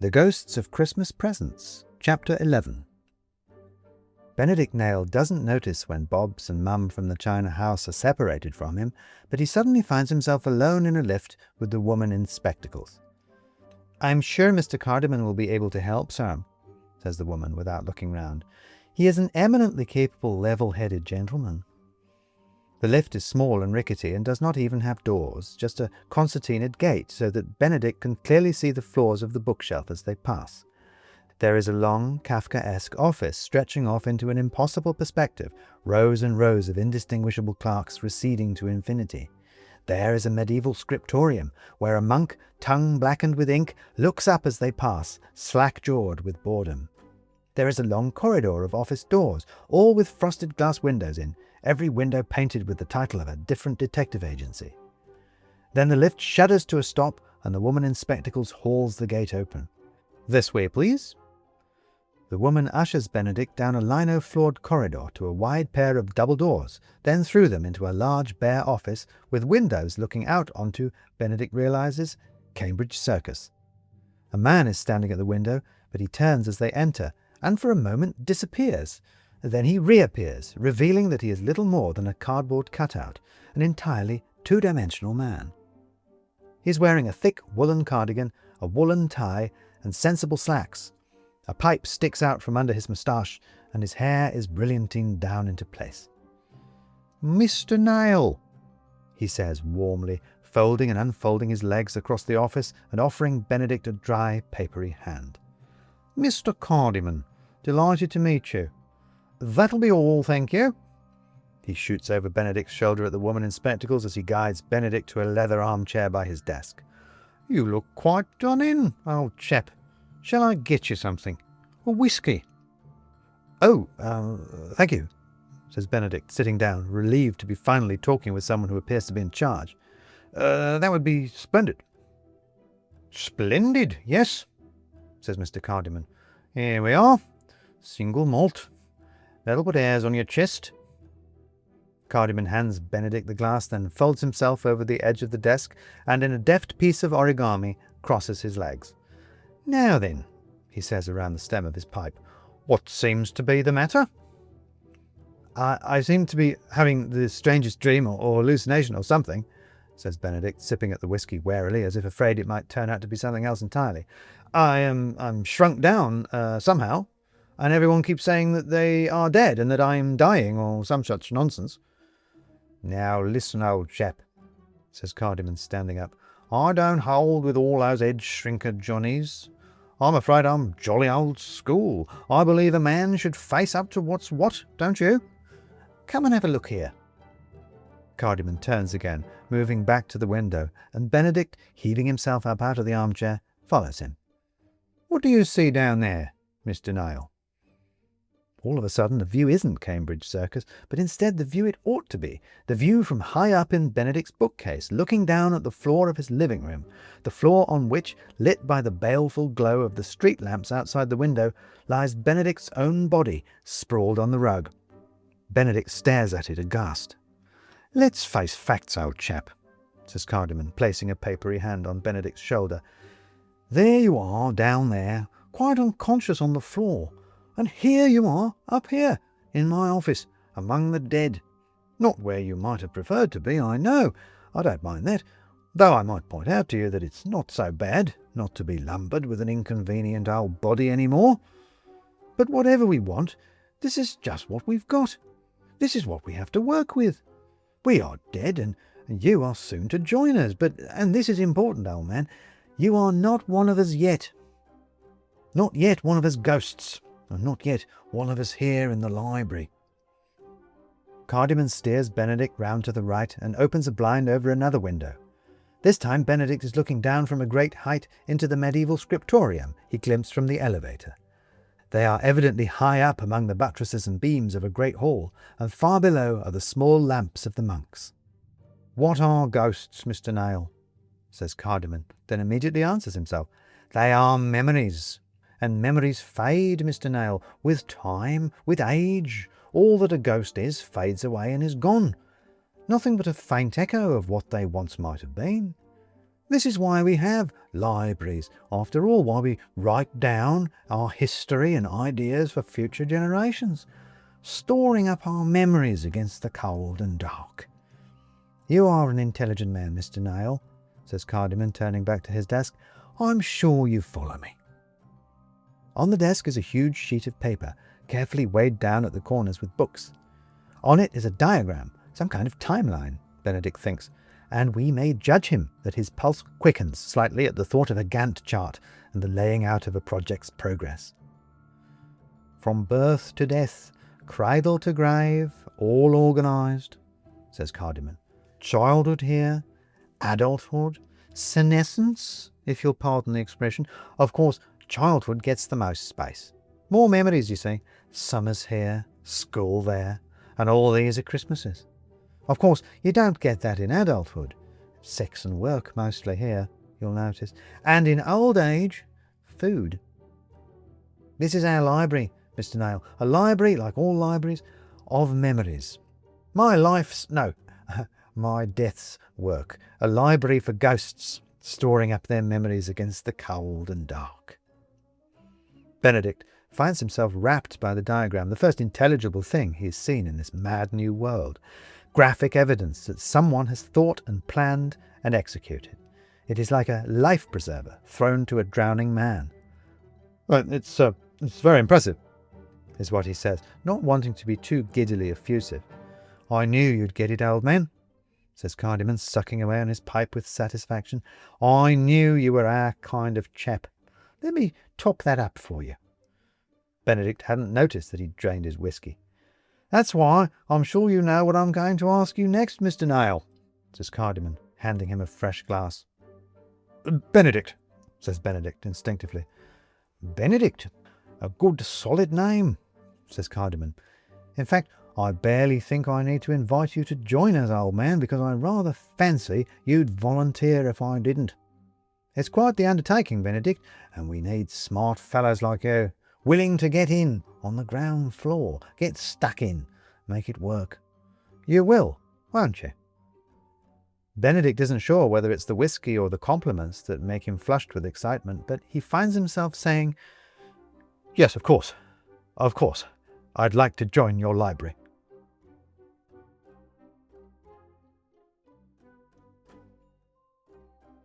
The Ghosts of Christmas Presents, Chapter 11. Benedict Nail doesn't notice when Bobs and Mum from the China house are separated from him, but he suddenly finds himself alone in a lift with the woman in spectacles. "I'm sure Mr. Cardiman will be able to help, sir," says the woman without looking round. "He is an eminently capable, level-headed gentleman." The lift is small and rickety and does not even have doors, just a concertinaed gate so that Benedict can clearly see the floors of the bookshelf as they pass. There is a long, Kafkaesque office stretching off into an impossible perspective, rows and rows of indistinguishable clerks receding to infinity. There is a medieval scriptorium, where a monk, tongue blackened with ink, looks up as they pass, slack-jawed with boredom. There is a long corridor of office doors, all with frosted glass windows in, every window painted with the title of a different detective agency. Then the lift shudders to a stop, and the woman in spectacles hauls the gate open. "This way, please." The woman ushers Benedict down a lino-floored corridor to a wide pair of double doors, then through them into a large bare office with windows looking out onto, Benedict realizes, Cambridge Circus. A man is standing at the window, but he turns as they enter, and for a moment disappears. Then he reappears, revealing that he is little more than a cardboard cutout, an entirely two-dimensional man. He is wearing a thick woolen cardigan, a woolen tie, and sensible slacks. A pipe sticks out from under his moustache, and his hair is brilliantined down into place. "Mr. Nail," he says warmly, folding and unfolding his legs across the office and offering Benedict a dry, papery hand. "Mr. Cardiman, delighted to meet you. That'll be all, thank you." He shoots over Benedict's shoulder at the woman in spectacles as he guides Benedict to a leather armchair by his desk. "You look quite done in, old chap. Shall I get you something? A whisky?" "Oh, thank you," says Benedict, sitting down, relieved to be finally talking with someone who appears to be in charge. That would be splendid." "Splendid, yes," says Mr. Cardiman. "Here we are. Single malt. That'll put airs on your chest." Cardiman hands Benedict the glass, then folds himself over the edge of the desk and in a deft piece of origami crosses his legs. "Now then," he says around the stem of his pipe, "what seems to be the matter?" I seem to be having the strangest dream or hallucination or something," says Benedict, sipping at the whisky warily, as if afraid it might turn out to be something else entirely. I'm shrunk down somehow, and everyone keeps saying that they are dead and that I'm dying or some such nonsense." "Now listen, old chap," says Cardiman, standing up. "I don't hold with all those head-shrinker Johnnies. I'm afraid I'm jolly old school. I believe a man should face up to what's what, don't you? Come and have a look here." Cardiman turns again, moving back to the window, and Benedict, heaving himself up out of the armchair, follows him. "What do you see down there, Mr. Nail?" All of a sudden the view isn't Cambridge Circus, but instead the view it ought to be, the view from high up in Benedict's bookcase, looking down at the floor of his living room, the floor on which, lit by the baleful glow of the street lamps outside the window, lies Benedict's own body, sprawled on the rug. Benedict stares at it aghast. "Let's face facts, old chap," says Cardiman, placing a papery hand on Benedict's shoulder. "There you are, down there, quite unconscious on the floor. And here you are, up here, in my office, among the dead. Not where you might have preferred to be, I know. I don't mind that, though I might point out to you that it's not so bad not to be lumbered with an inconvenient old body any more. But whatever we want, this is just what we've got. This is what we have to work with. We are dead, and you are soon to join us, and this is important, old man, you are not one of us yet. Not yet one of us ghosts. And not yet one of us here in the library." Cardiman steers Benedict round to the right and opens a blind over another window. This time Benedict is looking down from a great height into the medieval scriptorium he glimpsed from the elevator. They are evidently high up among the buttresses and beams of a great hall, and far below are the small lamps of the monks. "What are ghosts, Mr. Nail?" says Cardiman, then immediately answers himself. "They are memories. And memories fade, Mr. Nail, with time, with age. All that a ghost is fades away and is gone. Nothing but a faint echo of what they once might have been. This is why we have libraries. After all, why we write down our history and ideas for future generations, storing up our memories against the cold and dark. You are an intelligent man, Mr. Nail, says Cardiman, turning back to his desk. I'm sure you follow me. On the desk is a huge sheet of paper, carefully weighed down at the corners with books. On it is a diagram, some kind of timeline, Benedict thinks, and we may judge him that his pulse quickens slightly at the thought of a Gantt chart and the laying out of a project's progress. From birth to death, cradle to grave, all organised, says Cardiman. Childhood here, adulthood, senescence, if you'll pardon the expression. Of course, childhood gets the most space. More memories, you see. Summers here, school there, and all these are Christmases. Of course, you don't get that in adulthood. Sex and work mostly here, you'll notice. And in old age, food. This is our library, Mr. Nail. A library, like all libraries, of memories. My death's work. A library for ghosts, storing up their memories against the cold and dark. Benedict finds himself rapt by the diagram, the first intelligible thing he has seen in this mad new world. Graphic evidence that someone has thought and planned and executed. It is like a life preserver thrown to a drowning man. Well, it's very impressive, is what he says, not wanting to be too giddily effusive. I knew you'd get it, old man, says Cardiman, sucking away on his pipe with satisfaction. I knew you were our kind of chap. Let me top that up for you. Benedict hadn't noticed that he'd drained his whiskey. That's why I'm sure you know what I'm going to ask you next, Mr. Nail, says Cardiman, handing him a fresh glass. Benedict, says Benedict instinctively. Benedict, a good solid name, says Cardiman. In fact, I barely think I need to invite you to join us, old man, because I rather fancy you'd volunteer if I didn't. It's quite the undertaking, Benedict, and we need smart fellows like you, willing to get in on the ground floor, get stuck in, make it work. You will, won't you? Benedict isn't sure whether it's the whiskey or the compliments that make him flushed with excitement, but he finds himself saying, Yes, of course. I'd like to join your library.